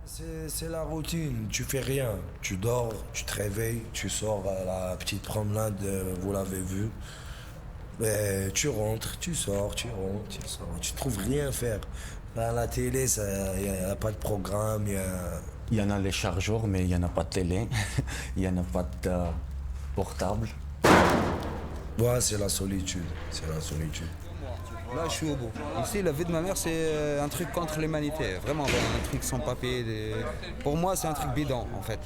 C'est la routine, tu fais rien. Tu dors, tu te réveilles, tu sors à la petite promenade, vous l'avez vu. Mais tu rentres, tu sors, tu rentres, tu sors. Tu trouves rien à faire. À la télé, il n'y a pas de programme, Il y en a les chargeurs, mais il n'y en a pas de télé. Il n'y en a pas de portable. Ouais, c'est la solitude. C'est la solitude. Là, je suis au bout. Ici, la vie de ma mère, c'est un truc contre l'humanité. Vraiment, un truc sans papier. Pour moi, c'est un truc bidon, en fait.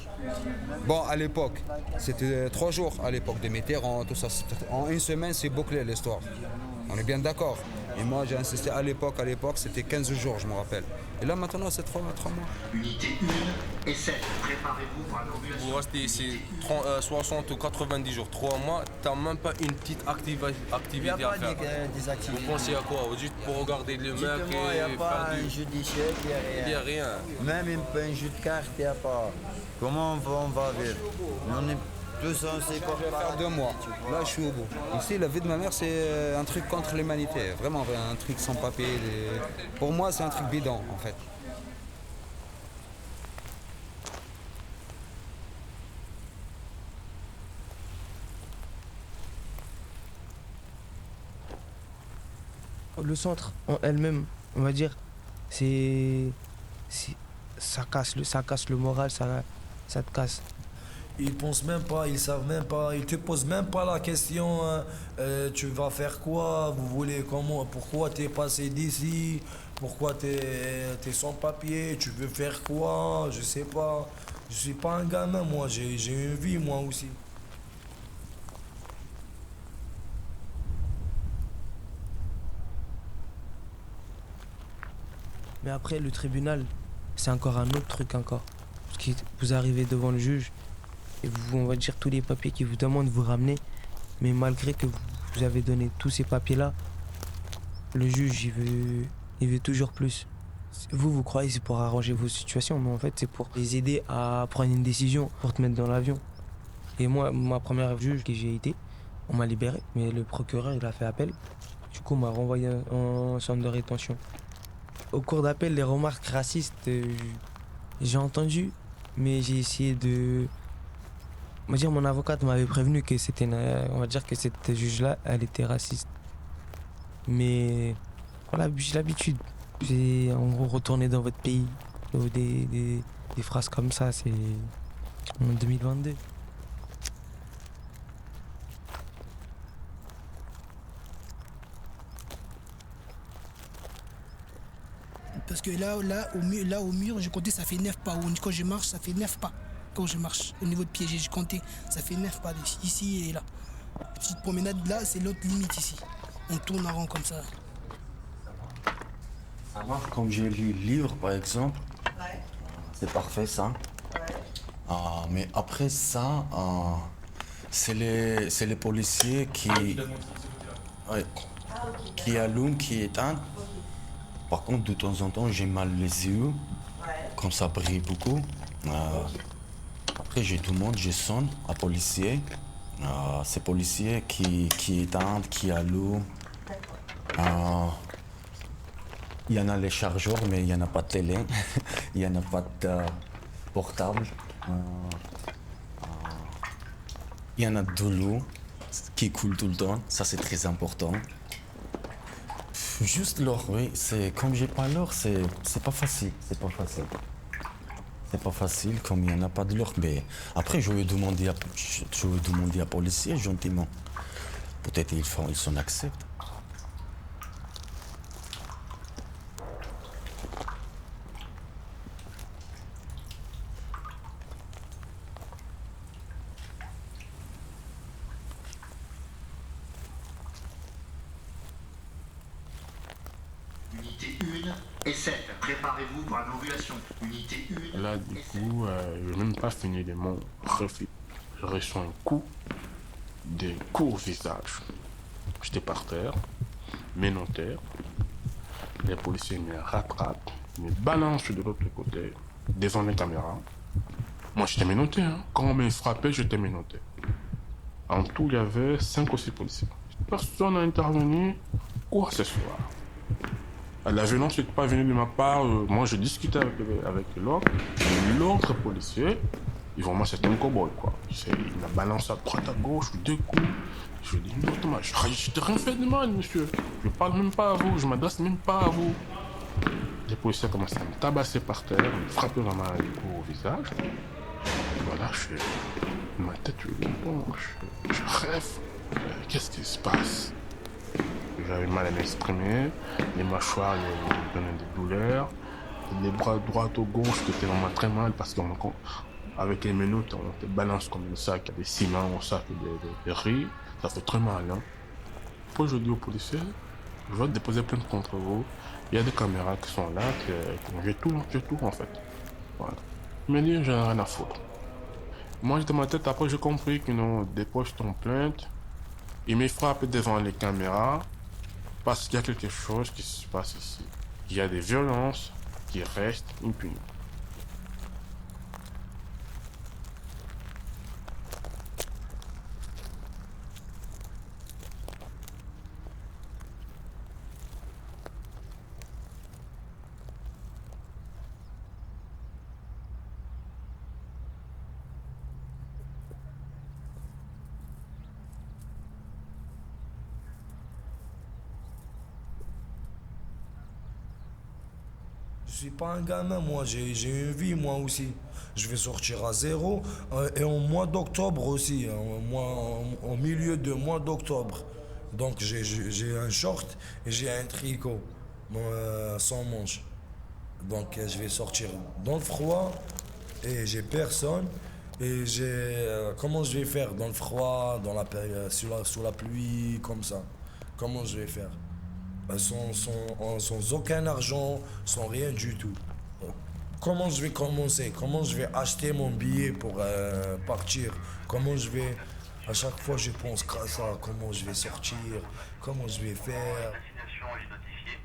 Bon, à l'époque, c'était 3 jours à l'époque de Mitterrand, tout ça. En une semaine, c'est bouclé l'histoire. On est bien d'accord. Et moi, j'ai insisté à l'époque, c'était 15 jours, je me rappelle. Et là, maintenant, c'est 3 mois. Unité 1 et 7, préparez-vous pour la novulation. Vous restez ici 60 ou 90 jours, 3 mois, t'as même pas une petite activité à faire. Des activités. Vous pensez à quoi? Juste pour regarder le mec Il n'y a et pas faire un jeu d'échecs, Il n'y a rien. Même un jeu de cartes, il n'y a pas. Comment on va vivre? On est tous on sait quoi Je vais faire 2 mois. Là, je suis au bout. Ici, la vie de ma mère, c'est un truc contre l'humanité. Vraiment, un truc sans papier. Pour moi, c'est un truc bidon, en fait. Le centre en elle-même, on va dire, c'est- ça casse le moral, ça te casse. Ils pensent même pas, ils savent même pas, ils te posent même pas la question, hein, tu vas faire quoi, vous voulez comment, pourquoi t'es passé d'ici, pourquoi t'es sans papier, tu veux faire quoi, je sais pas. Je suis pas un gamin, moi, j'ai une vie, moi aussi. Mais après, le tribunal, c'est encore un autre truc encore. Parce que vous arrivez devant le juge et vous, on va dire tous les papiers qui vous demandent de vous ramener. Mais malgré que vous avez donné tous ces papiers-là, le juge, il veut toujours plus. Vous croyez que c'est pour arranger vos situations, mais en fait, c'est pour les aider à prendre une décision, pour te mettre dans l'avion. Et moi, ma première juge que j'ai été, on m'a libéré, mais le procureur, il a fait appel. Du coup, on m'a renvoyé en centre de rétention. Au cours d'appel, les remarques racistes, j'ai entendu, mais j'ai essayé de... On va dire, mon avocate m'avait prévenu que on va dire que cette juge-là, elle était raciste. Mais voilà, j'ai l'habitude. J'ai en gros retourné dans votre pays. Des phrases comme ça, c'est en 2022. Parce que là, au mur, j'ai compté, ça fait 9 pas. Quand je marche, ça fait 9 pas. Quand je marche, au niveau de pied, j'ai compté, ça fait 9 pas ici et là. La petite promenade, là, c'est l'autre limite ici. On tourne en rond comme ça. Ça marche comme j'ai lu le livre, par exemple. C'est parfait, ça. Mais après ça, c'est les policiers ouais, qui allument, qui éteignent. Par contre, de temps en temps, j'ai mal les yeux, comme ça brille beaucoup. Après, j'ai tout le monde, je sonne à policier. C'est policier qui éteignent, qui allument. Il y en a les chargeurs, mais il n'y en a pas de télé. Il n'y en a pas de portable. Il y en a de l'eau qui coule tout le temps. Ça, c'est très important. Juste l'or, oui. Comme j'ai pas l'or, c'est pas facile. C'est pas facile. C'est pas facile, comme il n'y en a pas de l'or. Mais après, je vais demander à policier gentiment. Peut-être ils s'en acceptent. Unité 1 et 7, préparez-vous pour la novulation. Unité 1. Là, du coup, je n'ai même pas fini de mon refus. Je reçois un coup au visage. J'étais par terre, menotté. Les policiers me rattrapent, me balancent de l'autre côté, devant les caméras. Moi, j'étais menotté, hein. Quand on me frappait, j'étais menotté. En tout, il y avait 5 ou 6 policiers. Personne n'a intervenu, quoi que ce soit. La violence n'est pas venue de ma part. Moi, je discutais avec l'autre. Et l'autre policier, vraiment, c'est un cow-boy, quoi. Il m'a balancé à droite, à gauche, 2 coups. Je lui ai dit, non, Thomas, je t'ai rien fait de mal, monsieur. Je ne parle même pas à vous, je m'adresse même pas à vous. Les policiers commencent à me tabasser par terre, me frapper vraiment au visage. Et voilà, ma tête, je rêve. Qu'est-ce qui se passe? J'avais mal à m'exprimer, les mâchoires me donnaient des douleurs, les bras droit ou gauche c'était vraiment très mal parce qu'avec les menottes on te balance comme un sac à des ciments, un sac de riz, ça fait très mal. Hein. Après je dis aux policiers, je vais déposer plainte contre vous, il y a des caméras qui sont là, j'ai tout en fait. Voilà. Il m'a dit j'en ai rien à foutre. Moi dans ma tête après j'ai compris que non, dépose ton plainte, il me frappe devant les caméras. Parce qu'il y a quelque chose qui se passe ici. Il y a des violences qui restent impunies. Je suis pas un gamin, moi, j'ai une vie, moi aussi. Je vais sortir à 0 et en mois d'octobre aussi, au milieu de mois d'octobre. Donc j'ai un short et j'ai un tricot sans manches. Donc je vais sortir dans le froid et j'ai personne. Et comment je vais faire dans le froid, sous la pluie, comme ça? Comment je vais faire? Sans aucun argent, sans rien du tout. Comment je vais commencer? Comment je vais acheter mon billet pour partir? Comment je vais... À chaque fois, je pense qu'à ça. Comment je vais sortir? Comment je vais faire? La destination est notifiée.